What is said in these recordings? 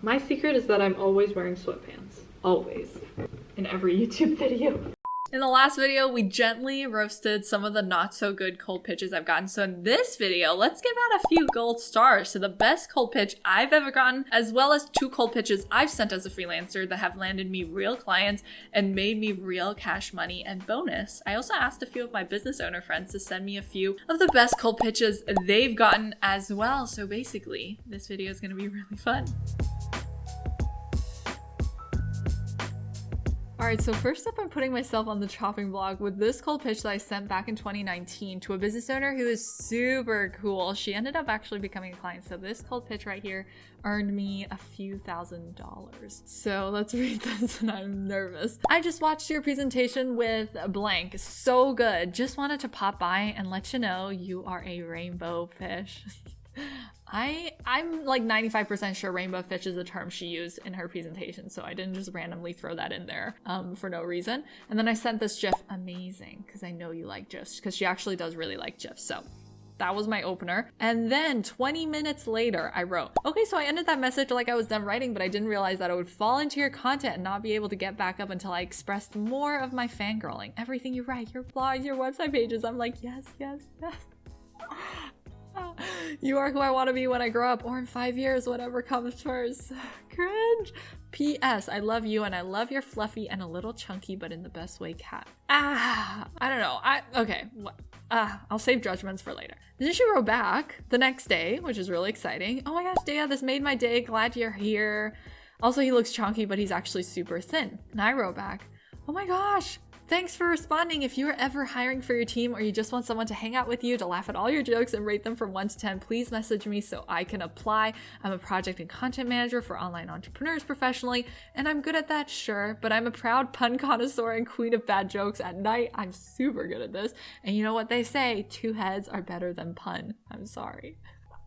My secret is that I'm always wearing sweatpants. Always. In every YouTube video. In the last video, we gently roasted some of the not so good cold pitches I've gotten. So in this video, let's give out a few gold stars to the best cold pitch I've ever gotten, as well as 2 cold pitches I've sent as a freelancer that have landed me real clients and made me real cash money and bonus. I also asked a few of my business owner friends to send me a few of the best cold pitches they've gotten as well. So basically, this video is going to be really fun. Alright, so first up, I'm putting myself on the chopping block with this cold pitch that I sent back in 2019 to a business owner who is super cool. She ended up actually becoming a client. So this cold pitch right here earned me a few $1,000s. So let's read this, and I'm nervous. I just watched your presentation with blank. So good. Just wanted to pop by and let you know you are a rainbow fish. I'm like 95% sure rainbow fish is a term she used in her presentation, so I didn't just randomly throw that in there for no reason. And then I sent this GIF, amazing, because I know you like GIFs, because she actually does really like GIFs. So that was my opener. And then 20 minutes later, I wrote, okay, so I ended that message like I was done writing, but I didn't realize that I would fall into your content and not be able to get back up until I expressed more of my fangirling. Everything you write, your blogs, your website pages, I'm like, yes, yes, yes. You are who I want to be when I grow up, or in 5 years, whatever comes first. Cringe. P.S. I love you, and I love your fluffy and a little chunky, but in the best way, cat. I don't know. Okay. I'll save judgments for later. Then she wrote back the next day, which is really exciting. Oh my gosh, Dea, this made my day. Glad you're here. Also, he looks chunky, but he's actually super thin. And I wrote back, oh my gosh. Thanks for responding. If you are ever hiring for your team or you just want someone to hang out with you, to laugh at all your jokes and rate them from 1 to 10, please message me so I can apply. I'm a project and content manager for online entrepreneurs professionally, and I'm good at that, sure, but I'm a proud pun connoisseur and queen of bad jokes at night. I'm super good at this. And you know what they say, 2 heads are better than pun. I'm sorry.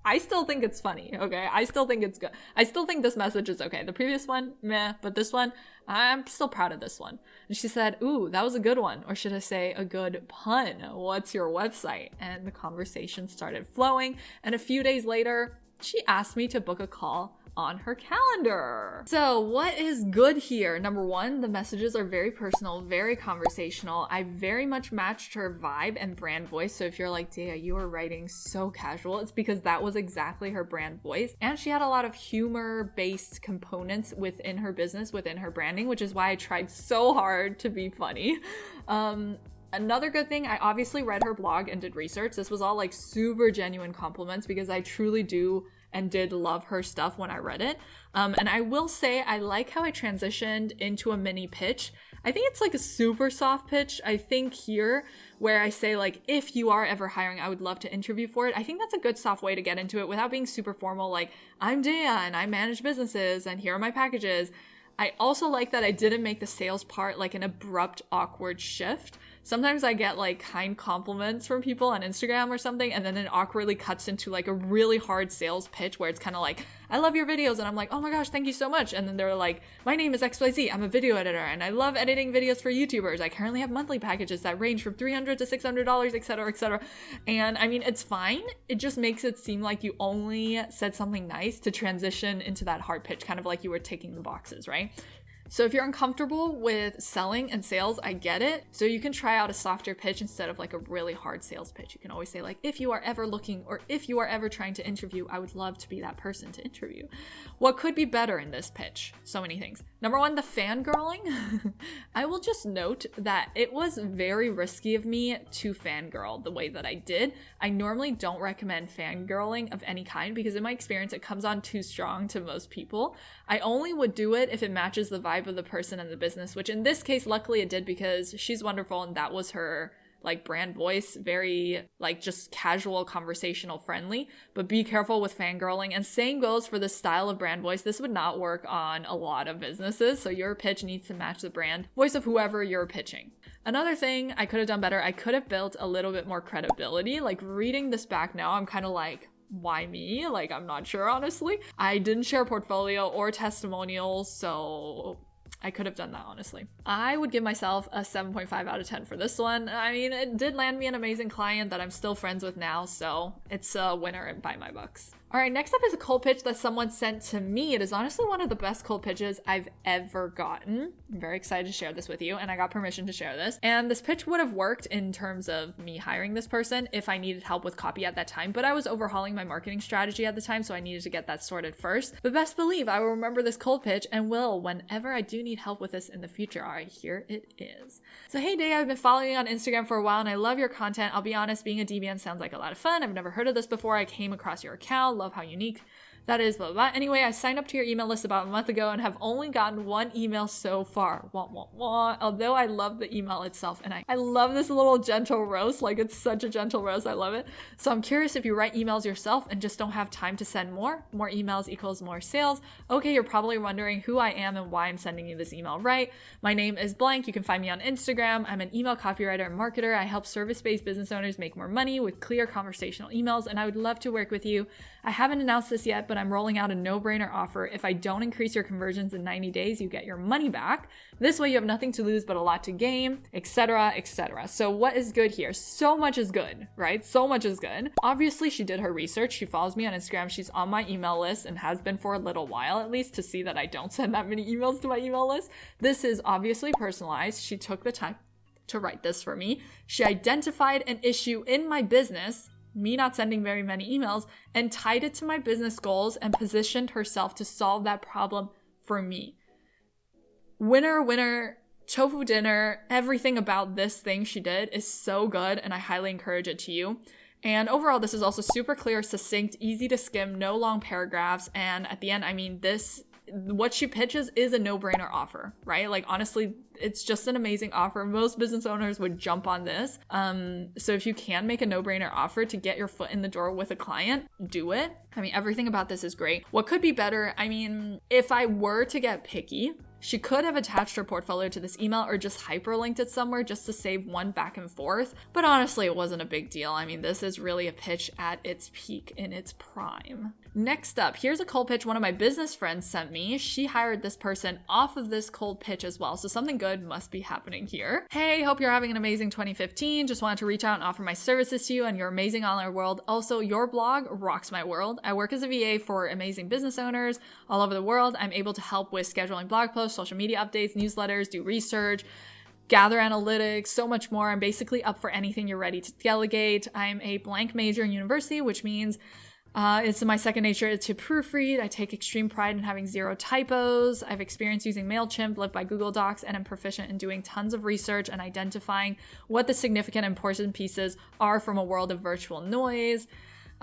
I still think it's funny, okay? I still think it's good. I still think this message is okay. The previous one, meh, but this one, I'm still proud of this one. And she said, ooh, that was a good one. Or should I say a good pun? What's your website? And the conversation started flowing. And a few days later, she asked me to book a call on her calendar. So what is good here? Number 1, the messages are very personal, very conversational. I very much matched her vibe and brand voice. So if you're like, Dea, you are writing so casual, it's because that was exactly her brand voice. And she had a lot of humor-based components within her business, within her branding, which is why I tried so hard to be funny. Another good thing, I obviously read her blog and did research. This was all like super genuine compliments because I truly do and did love her stuff when I read it. And I will say, I like how I transitioned into a mini pitch. I think it's like a super soft pitch. I think here, where I say like, if you are ever hiring, I would love to interview for it. I think that's a good soft way to get into it without being super formal. Like, I'm Dea and I manage businesses and here are my packages. I also like that I didn't make the sales part like an abrupt, awkward shift. Sometimes I get like kind compliments from people on Instagram or something, and then it awkwardly cuts into like a really hard sales pitch where it's kind of like, I love your videos, and I'm like, oh my gosh, thank you so much. And then they're like, my name is XYZ, I'm a video editor, and I love editing videos for YouTubers. I currently have monthly packages that range from $300 to $600, etc., etc. And I mean, it's fine. It just makes it seem like you only said something nice to transition into that hard pitch, kind of like you were ticking the boxes, right? So if you're uncomfortable with selling and sales, I get it. So you can try out a softer pitch instead of like a really hard sales pitch. You can always say like, if you are ever looking or if you are ever trying to interview, I would love to be that person to interview. What could be better in this pitch? So many things. Number 1, the fangirling. I will just note that it was very risky of me to fangirl the way that I did. I normally don't recommend fangirling of any kind because in my experience, it comes on too strong to most people. I only would do it if it matches the vibe of the person and the business, which in this case, luckily it did because she's wonderful and that was her like brand voice, very like just casual, conversational, friendly, but be careful with fangirling. And same goes for the style of brand voice. This would not work on a lot of businesses. So your pitch needs to match the brand voice of whoever you're pitching. Another thing I could have done better, I could have built a little bit more credibility. Like reading this back now, I'm kind of like, why me? Like, I'm not sure, honestly. I didn't share a portfolio or testimonials, so I could have done that, honestly. I would give myself a 7.5 out of 10 for this one. I mean, it did land me an amazing client that I'm still friends with now, so it's a winner by my books. All right, next up is a cold pitch that someone sent to me. It is honestly one of the best cold pitches I've ever gotten. I'm very excited to share this with you, and I got permission to share this. And this pitch would have worked in terms of me hiring this person if I needed help with copy at that time, but I was overhauling my marketing strategy at the time, so I needed to get that sorted first. But best believe I will remember this cold pitch and will whenever I do need help with this in the future. All right, here it is. So hey Day, I've been following you on Instagram for a while and I love your content. I'll be honest, being a DBM sounds like a lot of fun. I've never heard of this before. I came across your account, love how unique that is, blah, blah, blah. Anyway, I signed up to your email list about a month ago and have only gotten one email so far. Wah, wah, wah. Although I love the email itself and I love this little gentle roast. Like, it's such a gentle roast. I love it. So I'm curious if you write emails yourself and just don't have time to send more. More emails equals more sales. Okay, you're probably wondering who I am and why I'm sending you this email, right? My name is blank. You can find me on Instagram. I'm an email copywriter and marketer. I help service-based business owners make more money with clear conversational emails, and I would love to work with you. I haven't announced this yet, but I'm rolling out a no-brainer offer. If I don't increase your conversions in 90 days, you get your money back. This way you have nothing to lose but a lot to gain, etc., etc. So what is good here? So much is good, right? So much is good. Obviously, she did her research. She follows me on Instagram. She's on my email list and has been for a little while, at least, to see that I don't send that many emails to my email list. This is obviously personalized. She took the time to write this for me. She identified an issue in my business, me not sending very many emails, and tied it to my business goals and positioned herself to solve that problem for me. Winner, winner, tofu dinner, everything about this thing she did is so good, and I highly encourage it to you. And overall, this is also super clear, succinct, easy to skim, no long paragraphs, and at the end, I mean, what she pitches is a no-brainer offer, right? Like, honestly, it's just an amazing offer. Most business owners would jump on this. So if you can make a no-brainer offer to get your foot in the door with a client, do it. I mean, everything about this is great. What could be better? I mean, if I were to get picky, she could have attached her portfolio to this email or just hyperlinked it somewhere just to save one back and forth. But honestly, it wasn't a big deal. I mean, this is really a pitch at its peak, in its prime. Next up, here's a cold pitch one of my business friends sent me. She hired this person off of this cold pitch as well, so something good must be happening here. Hey, hope you're having an amazing 2015. Just wanted to reach out and offer my services to you and your amazing online world. Also, your blog rocks my world. I work as a VA for amazing business owners all over the world. I'm able to help with scheduling blog posts, social media updates, newsletters, do research, gather analytics, so much more. I'm basically up for anything you're ready to delegate. I'm a blank major in university, which means it's my second nature to proofread. I take extreme pride in having zero typos. I've experienced using MailChimp, live by Google Docs, and I'm proficient in doing tons of research and identifying what the significant and important pieces are from a world of virtual noise.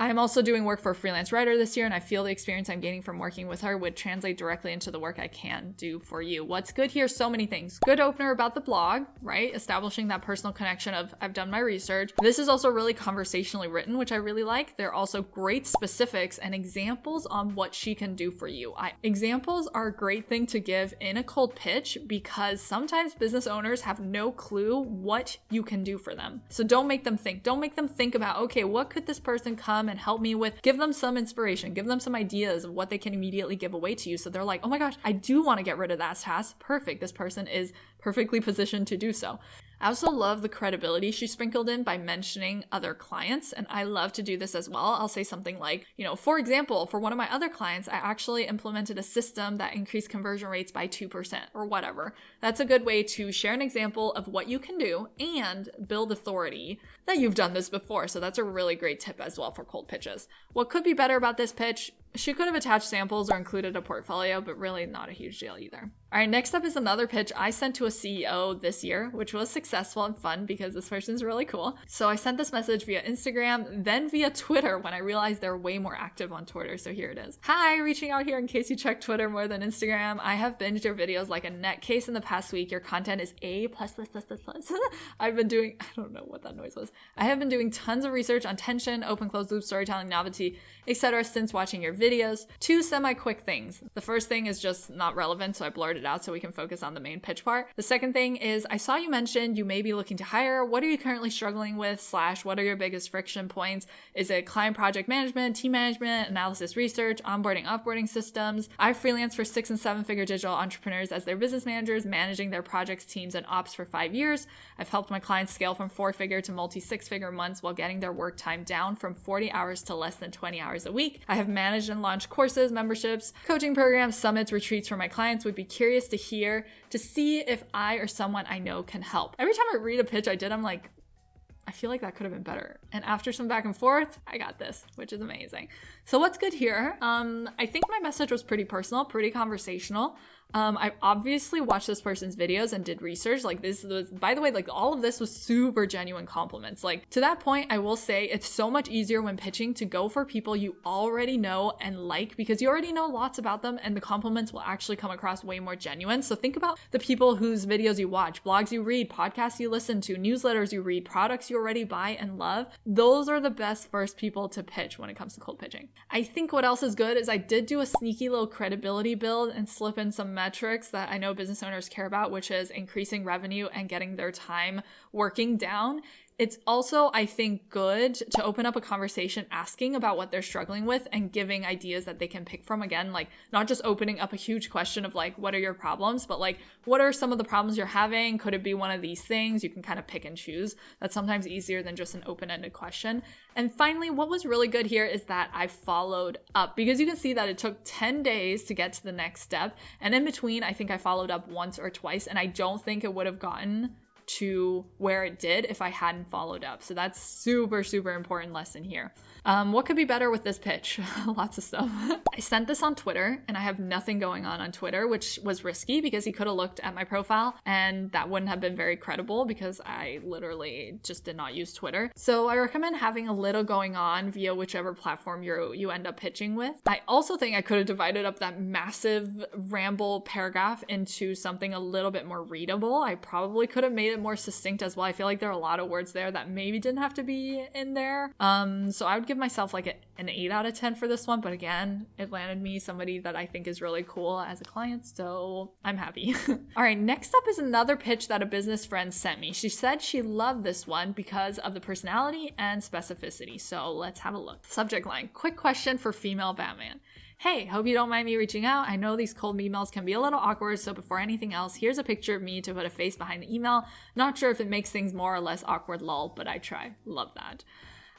I'm also doing work for a freelance writer this year, and I feel the experience I'm gaining from working with her would translate directly into the work I can do for you. What's good here? So many things. Good opener about the blog, right? Establishing that personal connection of I've done my research. This is also really conversationally written, which I really like. There are also great specifics and examples on what she can do for you. Examples are a great thing to give in a cold pitch because sometimes business owners have no clue what you can do for them. So don't make them think. Don't make them think about, okay, what could this person come and help me with? Give them some inspiration, give them some ideas of what they can immediately give away to you. So they're like, oh my gosh, I do want to get rid of that task. Perfect. This person is perfectly positioned to do so. I also love the credibility she sprinkled in by mentioning other clients, and I love to do this as well. I'll say something like, for example, for one of my other clients, I actually implemented a system that increased conversion rates by 2% or whatever. That's a good way to share an example of what you can do and build authority that you've done this before. So that's a really great tip as well for cold pitches. What could be better about this pitch? She could have attached samples or included a portfolio, but really not a huge deal either. All right, next up is another pitch I sent to a CEO this year, which was successful and fun because this person's really cool. So I sent this message via Instagram, then via Twitter when I realized they're way more active on Twitter. So here it is. Hi, reaching out here in case you check Twitter more than Instagram. I have binged your videos like a net case in the past week. Your content is A+++++. I've been doing, I don't know what that noise was. I have been doing tons of research on tension, open closed loop storytelling, novelty, etc. since watching your videos. 2 semi-quick things. The first thing is just not relevant, so I blurred it out so we can focus on the main pitch part. The second thing is, I saw you mentioned you may be looking to hire. What are you currently struggling with / what are your biggest friction points? Is it client project management, team management, analysis research, onboarding, offboarding systems? I freelance for 6- and 7-figure digital entrepreneurs as their business managers, managing their projects, teams, and ops for 5 years. I've helped my clients scale from 4-figure to multi-6-figure months while getting their work time down from 40 hours to less than 20 hours a week. I have managed and launched courses, memberships, coaching programs, summits, retreats for my clients. Would be curious to hear, to see if I or someone I know can help. Every time I read a pitch I did, I'm like, I feel like that could have been better. And after some back and forth, I got this, which is amazing. So what's good here? I think my message was pretty personal, pretty conversational. I obviously watched this person's videos and did research. Like, this was, by the way, like, all of this was super genuine compliments. Like, to that point, I will say it's so much easier when pitching to go for people you already know and like, because you already know lots about them, and the compliments will actually come across way more genuine. So think about the people whose videos you watch, blogs you read, podcasts you listen to, newsletters you read, products you already buy and love. Those are the best first people to pitch when it comes to cold pitching. I think what else is good is I did do a sneaky little credibility build and slip in some metrics that I know business owners care about, which is increasing revenue and getting their time working down. It's also, I think, good to open up a conversation asking about what they're struggling with and giving ideas that they can pick from. Again, like, not just opening up a huge question of like, what are your problems, but like, what are some of the problems you're having? Could it be one of these things? You can kind of pick and choose. That's sometimes easier than just an open-ended question. And finally, what was really good here is that I followed up, because you can see that it took 10 days to get to the next step. And in between, I think I followed up once or twice, and I don't think it would have gotten to where it did if I hadn't followed up. So that's super, super important lesson here. What could be better with this pitch? Lots of stuff. I sent this on Twitter, and I have nothing going on Twitter, which was risky because he could have looked at my profile and that wouldn't have been very credible because I literally just did not use Twitter. So I recommend having a little going on via whichever platform you end up pitching with. I also think I could have divided up that massive ramble paragraph into something a little bit more readable. I probably could have made it more succinct as well. I feel like there are a lot of words there that maybe didn't have to be in there. So I would give myself like an 8 out of 10 for this one, but again, it landed me somebody that I think is really cool as a client, so I'm happy. All right, next up is another pitch that a business friend sent me. She said she loved this one because of the personality and specificity, so let's have a look. Subject line: quick question for female Batman. Hey, hope you don't mind me reaching out. I know these cold emails can be a little awkward, so before anything else, here's a picture of me to put a face behind the email. Not sure if it makes things more or less awkward, lol, but I try. Love that.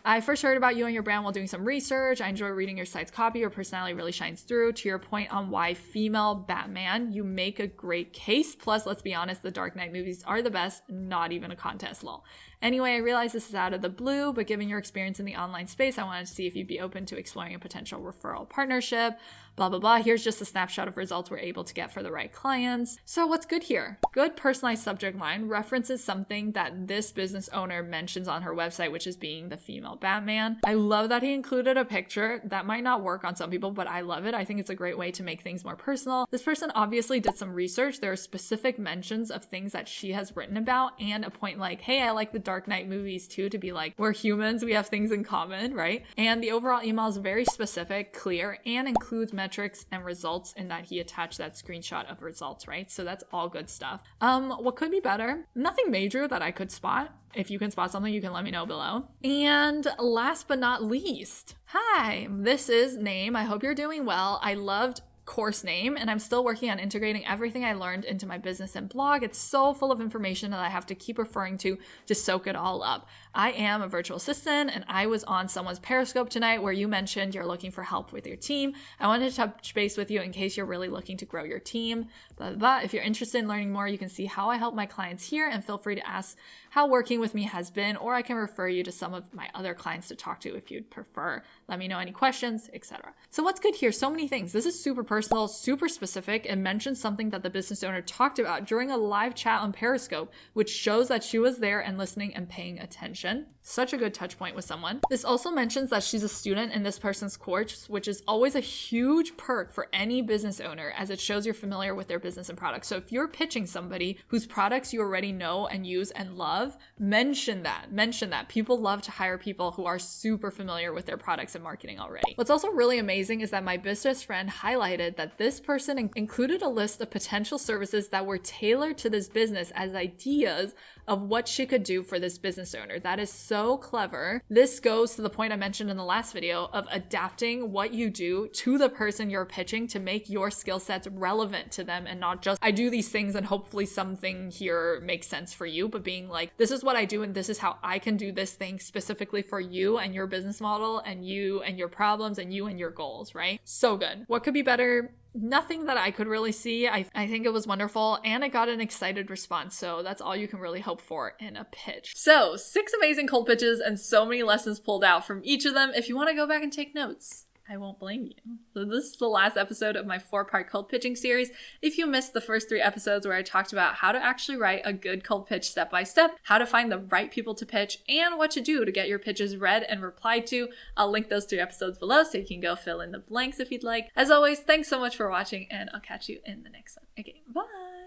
I first heard about you and your brand while doing some research. I enjoy reading your site's copy. Your personality really shines through. To your point on why female Batman, you make a great case. Plus, let's be honest, the Dark Knight movies are the best, not even a contest, lol. Anyway, I realize this is out of the blue, but given your experience in the online space, I wanted to see if you'd be open to exploring a potential referral partnership. Blah, blah, blah. Here's just a snapshot of results we're able to get for the right clients. So what's good here? Good personalized subject line references something that this business owner mentions on her website, which is being the female Batman. I love that he included a picture. That might not work on some people, but I love it. I think it's a great way to make things more personal. This person obviously did some research. There are specific mentions of things that she has written about, and a point like, hey, I like the Dark Knight movies too, to be like, we're humans, we have things in common, right? And the overall email is very specific, clear, and includes metrics and results in that he attached that screenshot of results, right? So that's all good stuff. What could be better? Nothing major that I could spot. If you can spot something, you can let me know below. And last but not least, hi, this is Name. I hope you're doing well. I loved course name, and I'm still working on integrating everything I learned into my business and blog. It's so full of information that I have to keep referring to soak it all up. I am a virtual assistant, and I was on someone's Periscope tonight where you mentioned you're looking for help with your team. I wanted to touch base with you in case you're really looking to grow your team. Blah, blah, blah. If you're interested in learning more, you can see how I help my clients here, and feel free to ask how working with me has been, or I can refer you to some of my other clients to talk to if you'd prefer. Let me know any questions, etc. So what's good here? So many things. This is super personal, super specific, and mentions something that the business owner talked about during a live chat on Periscope, which shows that she was there and listening and paying attention. Such a good touch point with someone. This also mentions that she's a student in this person's course, which is always a huge perk for any business owner, as it shows you're familiar with their business and product. So if you're pitching somebody whose products you already know and use and love, mention that. Mention that. People love to hire people who are super familiar with their products and marketing already. What's also really amazing is that my business friend highlighted that this person included a list of potential services that were tailored to this business as ideas of what she could do for this business owner. That is so clever. This goes to the point I mentioned in the last video of adapting what you do to the person you're pitching to make your skill sets relevant to them, and not just I do these things and hopefully something here makes sense for you, but being like, this is what I do and this is how I can do this thing specifically for you and your business model and you and your problems and you and your goals, right? So good. What could be better? Nothing that I could really see. I think it was wonderful, and I got an excited response, so that's all you can really hope for in a pitch. So 6 amazing cold pitches and so many lessons pulled out from each of them. If you want to go back and take notes, I won't blame you. So this is the last episode of my 4-part cold pitching series. If you missed the first 3 episodes where I talked about how to actually write a good cold pitch step by step, how to find the right people to pitch, and what to do to get your pitches read and replied to, I'll link those 3 episodes below so you can go fill in the blanks if you'd like. As always, thanks so much for watching, and I'll catch you in the next one. Okay, bye!